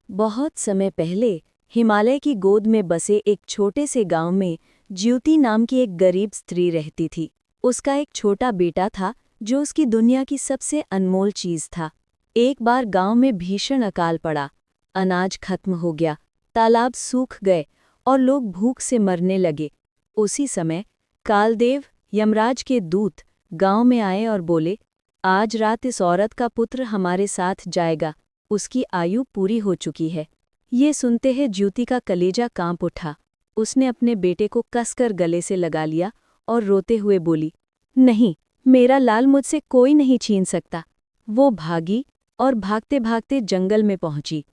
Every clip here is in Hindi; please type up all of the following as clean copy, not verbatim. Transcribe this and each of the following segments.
बहुत समय पहले हिमालय की गोद में बसे एक छोटे से गांव में ज्योति नाम की एक गरीब स्त्री रहती थी। उसका एक छोटा बेटा था जो उसकी दुनिया की सबसे अनमोल चीज था। एक बार गांव में भीषण अकाल पड़ा। अनाज खत्म हो गया, तालाब सूख गए और लोग भूख से मरने लगे। उसी समय कालदेव, यमराज के दूत, गांव में आए और बोले, आज रात इस औरत का पुत्र हमारे साथ जाएगा, उसकी आयु पूरी हो चुकी है। ये सुनते ही ज्योति का कलेजा कांप उठा। उसने अपने बेटे को कसकर गले से लगा लिया और रोते हुए बोली, नहीं, मेरा लाल मुझसे कोई नहीं छीन सकता। वो भागी और भागते भागते जंगल में पहुंची।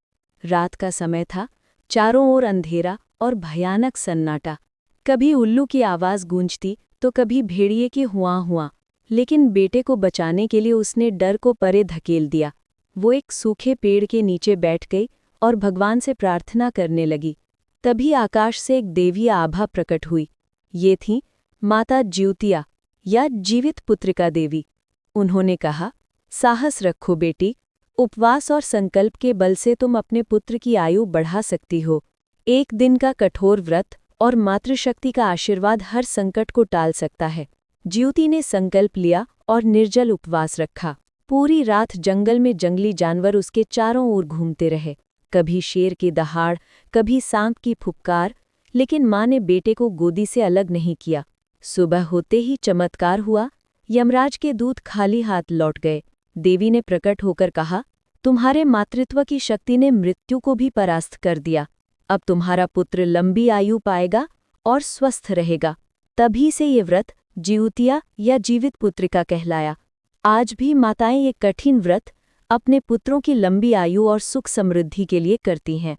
रात का समय था, चारों ओर अंधेरा और भयानक सन्नाटा। कभी उल्लू की आवाज़ गूंजती तो कभी भेड़िए की हुआ, लेकिन बेटे को बचाने के लिए उसने डर को परे धकेल दिया। वो एक सूखे पेड़ के नीचे बैठ गई और भगवान से प्रार्थना करने लगी। तभी आकाश से एक देवी आभा प्रकट हुई। ये थी माता ज्योतिया या जीवित पुत्रिका देवी। उन्होंने कहा, साहस रखो बेटी, उपवास और संकल्प के बल से तुम अपने पुत्र की आयु बढ़ा सकती हो। एक दिन का कठोर व्रत और मातृशक्ति का आशीर्वाद हर संकट को टाल सकता है। ज्योति ने संकल्प लिया और निर्जल उपवास रखा। पूरी रात जंगल में जंगली जानवर उसके चारों ओर घूमते रहे, कभी शेर की दहाड़, कभी सांप की फुफकार, लेकिन माँ ने बेटे को गोदी से अलग नहीं किया। सुबह होते ही चमत्कार हुआ। यमराज के दूत खाली हाथ लौट गए। देवी ने प्रकट होकर कहा, तुम्हारे मातृत्व की शक्ति ने मृत्यु को भी परास्त कर दिया। अब तुम्हारा पुत्र लंबी आयु पाएगा और स्वस्थ रहेगा। तभी से ये व्रत ज्योतिया या जीवित पुत्रिका कहलाया। आज भी माताएं ये कठिन व्रत अपने पुत्रों की लंबी आयु और सुख समृद्धि के लिए करती हैं।